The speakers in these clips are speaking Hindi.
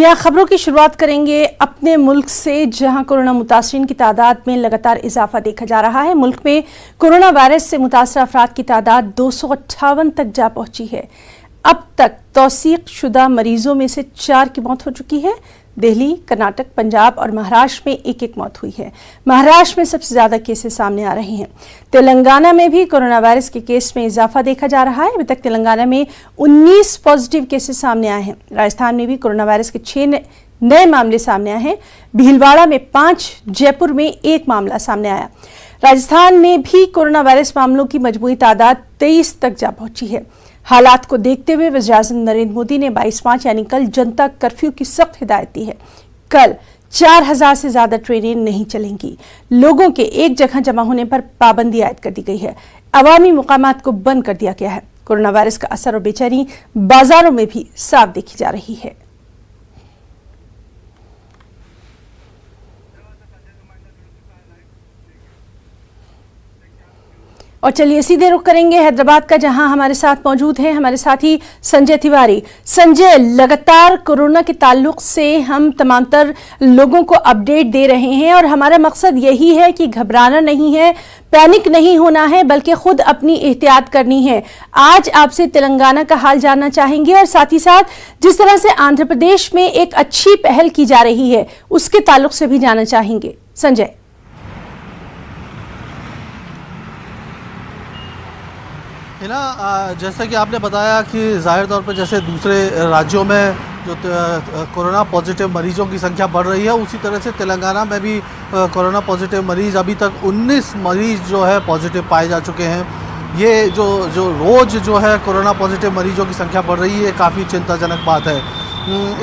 जी हाँ, खबरों की शुरुआत करेंगे अपने मुल्क से, जहां कोरोना मुतासरीन की तादाद में लगातार इजाफा देखा जा रहा है। मुल्क में कोरोना वायरस से मुतासर अफराद की तादाद 258 तक जा पहुंची है। अब तक तौसीक शुदा मरीजों में से 4 की मौत हो चुकी है। दिल्ली, कर्नाटक, पंजाब और महाराष्ट्र में एक एक मौत हुई है। महाराष्ट्र में सबसे ज्यादा केसेस सामने आ रहे हैं। तेलंगाना में भी कोरोना वायरस के केस में इजाफा देखा जा रहा है। अभी तक तेलंगाना में 19 पॉजिटिव केसेस सामने आए हैं। राजस्थान में भी कोरोना वायरस के 6 नए मामले सामने आए हैं। भीलवाड़ा में 5, जयपुर में 1 मामला सामने आया। राजस्थान में भी कोरोना वायरस मामलों की मजमूई तादाद 23 तक जा पहुंची है। हालात को देखते हुए वज़ीर-ए-आज़म नरेंद्र मोदी ने 22 मार्च यानी कल जनता कर्फ्यू की सख्त हिदायत दी है। कल 4000 से ज्यादा ट्रेनें नहीं चलेंगी। लोगों के एक जगह जमा होने पर पाबंदी आयद कर दी गई है। अवामी मुकामात को बंद कर दिया गया है। कोरोना वायरस का असर और बेचैनी बाजारों में भी साफ देखी जा रही है। और चलिए सीधे रुख करेंगे हैदराबाद का, जहां हमारे साथ मौजूद हैं हमारे साथी संजय तिवारी। संजय, लगातार कोरोना के ताल्लुक से हम तमाम तर लोगों को अपडेट दे रहे हैं और हमारा मकसद यही है कि घबराना नहीं है, पैनिक नहीं होना है, बल्कि खुद अपनी एहतियात करनी है। आज आपसे तेलंगाना का हाल जानना चाहेंगे और साथ ही साथ जिस तरह से आंध्र प्रदेश में एक अच्छी पहल की जा रही है उसके ताल्लुक से भी जानना चाहेंगे। संजय। हिना, जैसा कि आपने बताया कि ज़ाहिर तौर पर जैसे दूसरे राज्यों में जो कोरोना पॉजिटिव मरीजों की संख्या बढ़ रही है, उसी तरह से तेलंगाना में भी कोरोना पॉजिटिव मरीज़ अभी तक 19 मरीज़ जो है पॉजिटिव पाए जा चुके हैं। ये जो रोज़ जो है कोरोना पॉजिटिव मरीजों की संख्या बढ़ रही है, काफ़ी चिंताजनक बात है।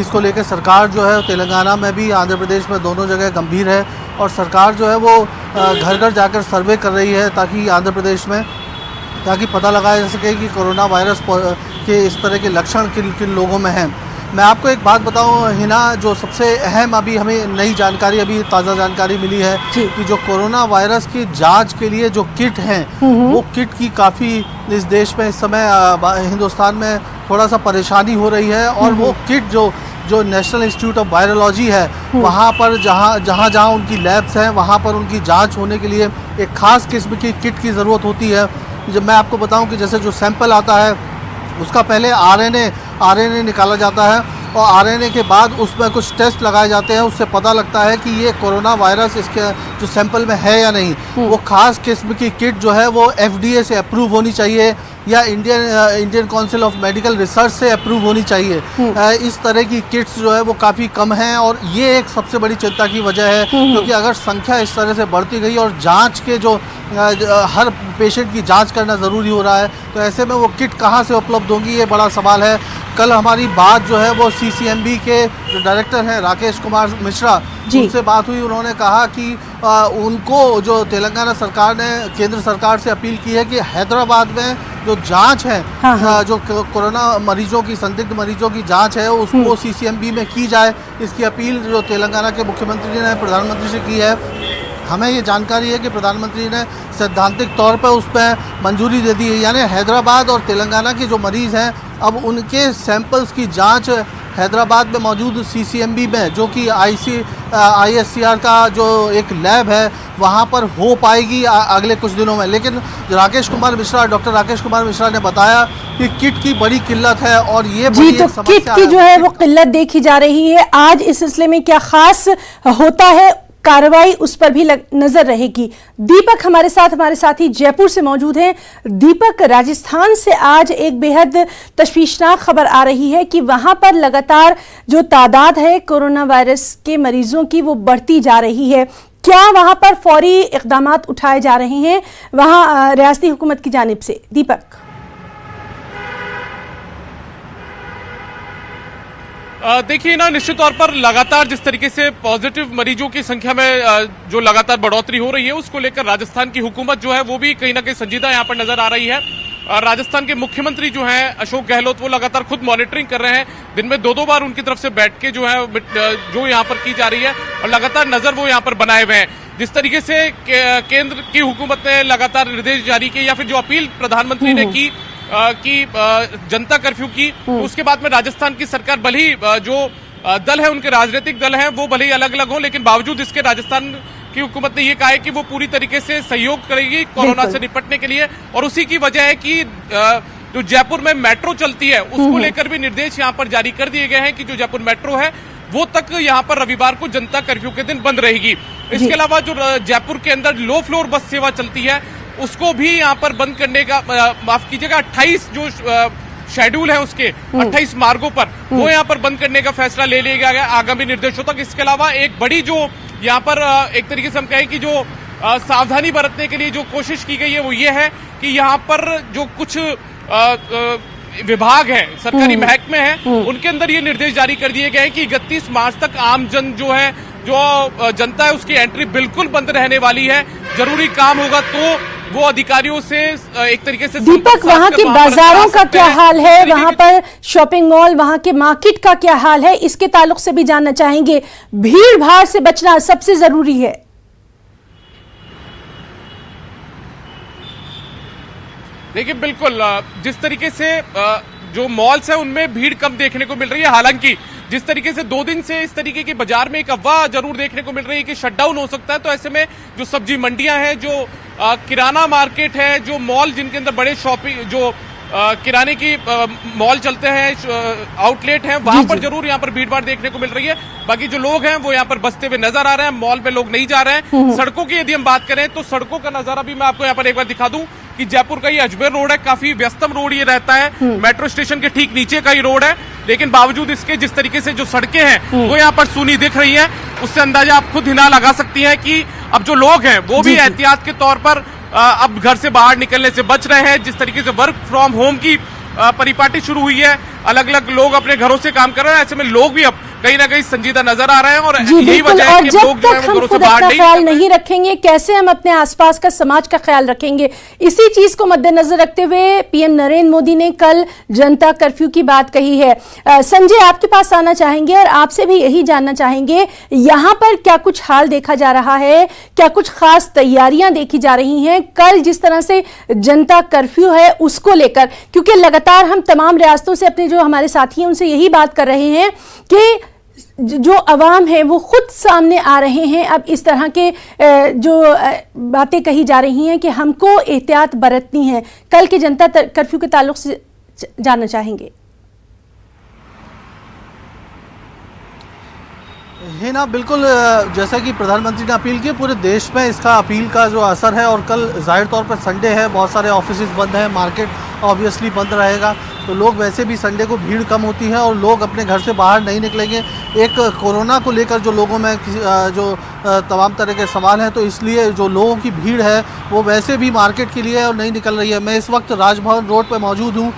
इसको लेकर सरकार जो है तेलंगाना में भी, आंध्र प्रदेश में, दोनों जगह गंभीर है और सरकार जो है वो घर घर जाकर सर्वे कर रही है ताकि आंध्र प्रदेश में पता लगाया जा सके कि कोरोना वायरस के इस तरह के लक्षण किन किन लोगों में हैं। मैं आपको एक बात बताऊं हिना, जो सबसे अहम अभी हमें नई जानकारी, अभी ताज़ा जानकारी मिली है कि जो कोरोना वायरस की जांच के लिए जो किट हैं, वो किट की काफ़ी इस देश में इस समय हिंदुस्तान में थोड़ा सा परेशानी हो रही है। और वो किट जो नेशनल इंस्टीट्यूट ऑफ वायरोलॉजी है, वहाँ पर जहाँ उनकी लैब्स हैं, वहाँ पर उनकी जाँच होने के लिए एक ख़ास किस्म की किट की ज़रूरत होती है। जब मैं आपको बताऊं कि जैसे जो सैंपल आता है उसका पहले आरएनए निकाला जाता है और आरएनए के बाद उसमें कुछ टेस्ट लगाए जाते हैं। उससे पता लगता है कि ये कोरोना वायरस इसके जो सैंपल में है या नहीं। वो खास किस्म की किट जो है वो FDA से अप्रूव होनी चाहिए या Indian council of medical research से अप्रूव होनी चाहिए। इस तरह की किट्स जो है वो काफ़ी कम हैं और ये एक सबसे बड़ी चिंता की वजह है, क्योंकि अगर संख्या इस तरह से बढ़ती गई और जांच के जो हर पेशेंट की जांच करना ज़रूरी हो रहा है, तो ऐसे में वो किट कहाँ से उपलब्ध होंगी, ये बड़ा सवाल है। कल हमारी बात जो है वो CCMB के जो डायरेक्टर हैं राकेश कुमार मिश्रा, उनसे बात हुई। उन्होंने कहा कि उनको जो तेलंगाना सरकार ने केंद्र सरकार से अपील की है कि हैदराबाद में जो जांच है, जो कोरोना मरीजों की, संदिग्ध मरीजों की जांच है, उसको CCMB में की जाए। इसकी अपील जो तेलंगाना के मुख्यमंत्री ने प्रधानमंत्री से की है। हमें ये जानकारी है कि प्रधानमंत्री ने सैद्धांतिक तौर पर उस पर मंजूरी दे दी है, यानी हैदराबाद और तेलंगाना के जो मरीज़ हैं अब उनके सैंपल्स की जांच हैदराबाद में मौजूद CCMB में, जो कि ISCR का जो एक लैब है, वहाँ पर हो पाएगी अगले कुछ दिनों में। लेकिन डॉक्टर राकेश कुमार मिश्रा ने बताया कि किट की बड़ी किल्लत है और ये बड़ी तो किट की जो है वो किल्लत देखी जा रही है। आज इस सिलसिले में क्या खास होता है, कार्रवाई उस पर भी नजर रहेगी। दीपक हमारे साथी जयपुर से मौजूद हैं। दीपक, राजस्थान से आज एक बेहद तशवीशनाक खबर आ रही है कि वहां पर लगातार जो तादाद है कोरोना वायरस के मरीजों की वो बढ़ती जा रही है। क्या वहां पर फौरी इक़दामात उठाए जा रहे हैं वहां रियासती हुकूमत की जानिब से? दीपक। देखिए ना, निश्चित तौर पर लगातार जिस तरीके से पॉजिटिव मरीजों की संख्या में जो लगातार बढ़ोतरी हो रही है, उसको लेकर राजस्थान की हुकूमत जो है वो भी कहीं ना कहीं संजीदा यहाँ पर नजर आ रही है। राजस्थान के मुख्यमंत्री जो हैं अशोक गहलोत, वो लगातार खुद मॉनिटरिंग कर रहे हैं। दिन में 2-2 बार उनकी तरफ से बैठ के जो है जो यहाँ पर की जा रही है और लगातार नजर वो यहाँ पर बनाए हुए हैं। जिस तरीके से केंद्र की हुकूमत ने लगातार निर्देश जारी किए या फिर जो अपील प्रधानमंत्री ने की जनता कर्फ्यू की, उसके बाद में राजस्थान की सरकार भले ही जो दल है, उनके राजनीतिक दल हैं, वो भले ही अलग अलग हों, लेकिन बावजूद इसके राजस्थान की हुकूमत ने ये कहा है कि वो पूरी तरीके से सहयोग करेगी कोरोना से निपटने के लिए। और उसी की वजह है कि जो जयपुर में मेट्रो चलती है उसको लेकर भी निर्देश यहाँ पर जारी कर दिए गए हैं कि जो जयपुर मेट्रो है वो तक यहाँ पर रविवार को जनता कर्फ्यू के दिन बंद रहेगी। इसके अलावा जो जयपुर के अंदर लो फ्लोर बस सेवा चलती है उसको भी यहाँ पर बंद करने का, माफ कीजिएगा, 28 जो शेड्यूल है उसके 28 मार्गों पर वो यहाँ पर बंद करने का फैसला ले लिया गया आगामी निर्देशों तक। इसके अलावा एक बड़ी जो यहाँ पर एक तरीके से हम कहें कि जो सावधानी बरतने के लिए जो कोशिश की गई है वो ये है कि यहाँ पर जो कुछ विभाग है, सरकारी महकमे हैं, उनके अंदर ये निर्देश जारी कर दिए गए हैं कि 31 मार्च तक आम जन जो है, जो जनता है, उसकी एंट्री बिल्कुल बंद रहने वाली है। जरूरी काम होगा तो वो अधिकारियों से एक तरीके से। दीपक, वहाँ के बाजारों का क्या हाल है, वहाँ पर शॉपिंग मॉल, वहाँ के मार्केट का क्या हाल है, इसके ताल्लुक से भी जानना चाहेंगे। भीड़ भाड़ से बचना सबसे जरूरी है। देखिए, बिल्कुल जिस तरीके से जो मॉल्स है उनमें भीड़ कम देखने को मिल रही है। हालांकि जिस तरीके से 2 दिन से इस तरीके की बाजार में एक अफवाह जरूर देखने को मिल रही है कि शटडाउन हो सकता है, तो ऐसे में जो सब्जी मंडियां हैं, जो किराना मार्केट है, जो मॉल जिनके अंदर बड़े शॉपिंग जो किराने की मॉल चलते हैं, आउटलेट हैं, वहां पर जरूर यहाँ पर भीड़ भाड़ देखने को मिल रही है। बाकी जो लोग हैं वो यहाँ पर बसते हुए नजर आ रहे हैं, मॉल में लोग नहीं जा रहे हैं। सड़कों की यदि हम बात करें तो सड़कों का नजारा भी मैं आपको यहाँ पर एक बार दिखा दूं कि जयपुर का ये अजमेर रोड है, काफी व्यस्तम रोड ये रहता है, मेट्रो स्टेशन के ठीक नीचे का ही रोड है, लेकिन बावजूद इसके जिस तरीके से जो सड़कें हैं वो यहाँ पर सूनी दिख रही हैं, उससे अंदाजा आप खुद हिना लगा सकती हैं कि अब जो लोग हैं वो भी एहतियात के तौर पर अब घर से बाहर निकलने से बच रहे हैं। जिस तरीके से वर्क फ्रॉम होम की परिपाटी शुरू हुई है, अलग अलग लोग अपने घरों से काम कर रहे हैं, ऐसे में लोग भी अब कहीं ना कहीं संजीदा नजर आ रहे हैं। और यही वजह है कि लोग जो है वो घरों से बाहर ख्याल नहीं रखेंगे, कैसे हम अपने आसपास का समाज का ख्याल रखेंगे। इसी चीज को मद्देनजर रखते हुए पीएम नरेंद्र मोदी ने कल जनता कर्फ्यू की बात कही है। संजय, आपके पास आना चाहेंगे और आपसे भी यही जानना चाहेंगे, यहाँ पर क्या कुछ हाल देखा जा रहा है, क्या कुछ खास तैयारियां देखी जा रही हैं कल जिस तरह से जनता कर्फ्यू है उसको लेकर? क्योंकि लगातार हम तमाम रियासतों से, अपने जो हमारे साथी हैं उनसे यही बात कर रहे हैं कि जो अवाम है वो खुद सामने आ रहे हैं। अब इस तरह के जो बातें कही जा रही हैं कि हमको एहतियात बरतनी है। कल के जनता कर्फ्यू के ताल्लुक से जानना चाहेंगे। है ना, बिल्कुल, जैसा कि प्रधानमंत्री ने अपील की, पूरे देश में इसका अपील का जो असर है। और कल जाहिर तौर पर संडे है, बहुत सारे ऑफिसेज बंद हैं, मार्केट ऑब्वियसली बंद रहेगा, तो लोग वैसे भी संडे को भीड़ कम होती है और लोग अपने घर से बाहर नहीं निकलेंगे। एक कोरोना को लेकर जो लोगों में जो तमाम तरह के सवाल हैं, तो इसलिए जो लोगों की भीड़ है वो वैसे भी मार्केट के लिए और नहीं निकल रही है। मैं इस वक्त राजभवन रोड पर मौजूद हूँ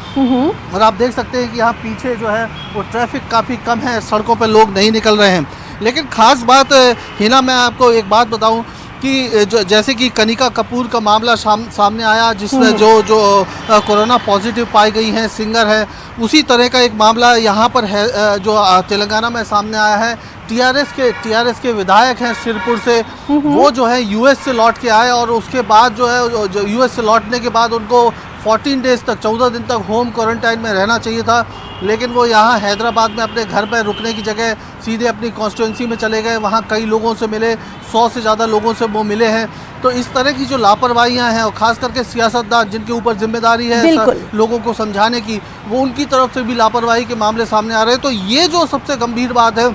और आप देख सकते हैं कि यहाँ पीछे जो है वो ट्रैफिक काफ़ी कम है, सड़कों पर लोग नहीं निकल रहे हैं। लेकिन ख़ास बात हिना, मैं आपको एक बात बताऊं कि जैसे कि कनिका कपूर का मामला सामने आया, जिसमें जो कोरोना पॉजिटिव पाई गई हैं, सिंगर है, उसी तरह का एक मामला यहाँ पर है जो तेलंगाना में सामने आया है। टीआरएस के विधायक हैं सिरपुर से, वो जो है यूएस से लौट के आए और उसके बाद जो है जो यूएस से लौटने के बाद उनको 14 डेज तक, 14 दिन तक होम क्वारंटाइन में रहना चाहिए था, लेकिन वो यहाँ हैदराबाद में अपने घर पर रुकने की जगह सीधे अपनी कॉन्स्टिट्यूंसी में चले गए। वहाँ कई लोगों से मिले, 100 से ज़्यादा लोगों से वो मिले हैं। तो इस तरह की जो लापरवाहियाँ हैं, और ख़ास करके सियासतदान जिनके ऊपर जिम्मेदारी है लोगों को समझाने की, वो उनकी तरफ से भी लापरवाही के मामले सामने आ रहे हैं। तो ये जो सबसे गंभीर बात है,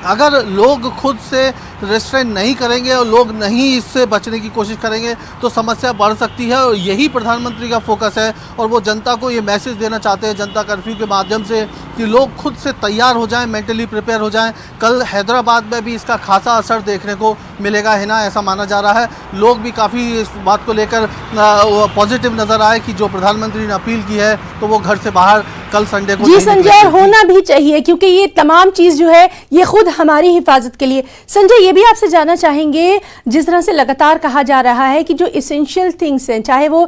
अगर लोग खुद से रेस्ट्रेंट नहीं करेंगे और लोग नहीं इससे बचने की कोशिश करेंगे तो समस्या बढ़ सकती है। और यही प्रधानमंत्री का फोकस है और वो जनता को ये मैसेज देना चाहते हैं जनता कर्फ्यू के माध्यम से कि लोग खुद से तैयार हो जाएं, मेंटली प्रिपेयर हो जाएं। कल हैदराबाद में भी इसका खासा असर देखने को मिलेगा, है ना, ऐसा माना जा रहा है। लोग भी काफ़ी इस बात को लेकर पॉजिटिव नज़र आए कि जो प्रधानमंत्री ने अपील की है तो वो घर से बाहर कल संडे को। जी संजय, होना भी चाहिए क्योंकि ये तमाम चीज़ जो है ये खुद हमारी हिफाजत के लिए। संजय, ये भी आपसे जानना चाहेंगे, जिस तरह से लगातार कहा जा रहा है कि जो इसेंशियल थिंग्स हैं, चाहे वो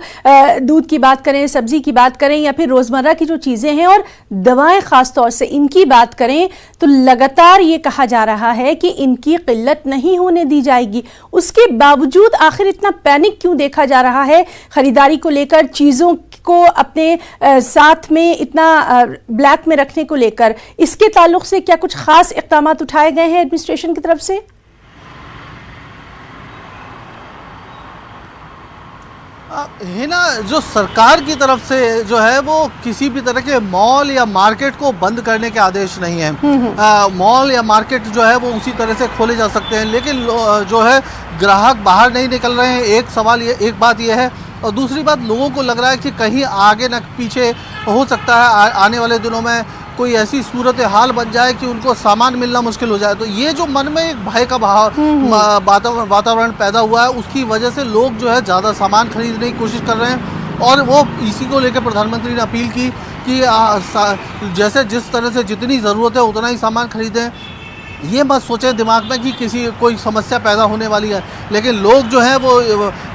दूध की बात करें, सब्जी की बात करें या फिर रोजमर्रा की जो चीजें हैं और दवाएं खास तौर से इनकी बात करें, तो लगातार ये कहा जा रहा है कि इनकी किल्लत नहीं होने दी जाएगी। उसके बावजूद आखिर इतना पैनिक क्यों देखा जा रहा है खरीदारी को लेकर, चीजों को अपने साथ में इतना ब्लैक में रखने को लेकर? इसके ताल्लुक से क्या कुछ खास इक़दाम उठाए गए हैं एडमिनिस्ट्रेशन की तरफ से? हिना, जो सरकार की तरफ से जो है वो किसी भी तरह के मॉल या मार्केट को बंद करने के आदेश नहीं है। मॉल या मार्केट जो है वो उसी तरह से खोले जा सकते हैं, लेकिन जो है ग्राहक बाहर नहीं निकल रहे हैं। एक बात यह है, और दूसरी बात, लोगों को लग रहा है कि कहीं आगे न पीछे हो सकता है आने वाले दिनों में कोई ऐसी सूरत हाल बन जाए कि उनको सामान मिलना मुश्किल हो जाए। तो ये जो मन में एक भय का वातावरण पैदा हुआ है, उसकी वजह से लोग जो है ज़्यादा सामान खरीदने की कोशिश कर रहे हैं। और वो इसी को लेकर प्रधानमंत्री ने अपील की कि जैसे जिस तरह से जितनी ज़रूरत है उतना ही सामान खरीदें। ये मत सोचें दिमाग में कि कोई समस्या पैदा होने वाली है, लेकिन लोग जो है वो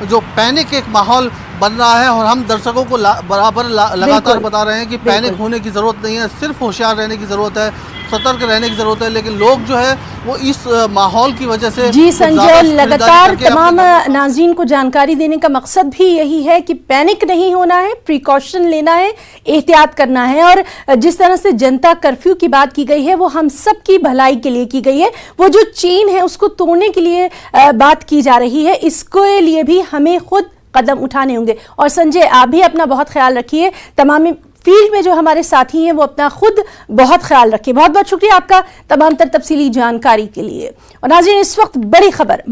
जो पैनिक एक माहौल बन रहा है, और हम दर्शकों को लगातार बता रहे हैं कि पैनिक होने की ज़रूरत नहीं है, सिर्फ होशियार रहने की ज़रूरत है, सतर्क रहने की ज़रूरत है। लेकिन लोग जो है वो इस माहौल की वजह से जी संजय, लगातार तमाम नाज़रीन को जानकारी देने का मकसद भी यही है कि पैनिक नहीं होना है, प्रिकॉशन लेना है, एहतियात करना है। और जिस तरह से जनता कर्फ्यू की बात की गई है वो हम सब की भलाई के लिए की गई है, वो जो चेन है उसको तोड़ने के लिए बात की जा रही है, इसके लिए भी हमें खुद कदम उठाने होंगे। और संजय, आप भी अपना बहुत ख्याल रखिए, तमाम फील्ड में जो हमारे साथी हैं वो अपना खुद बहुत ख्याल रखिए। बहुत बहुत शुक्रिया आपका तमाम तर तफसीली जानकारी के लिए। और नाज़रीन, इस वक्त बड़ी खबर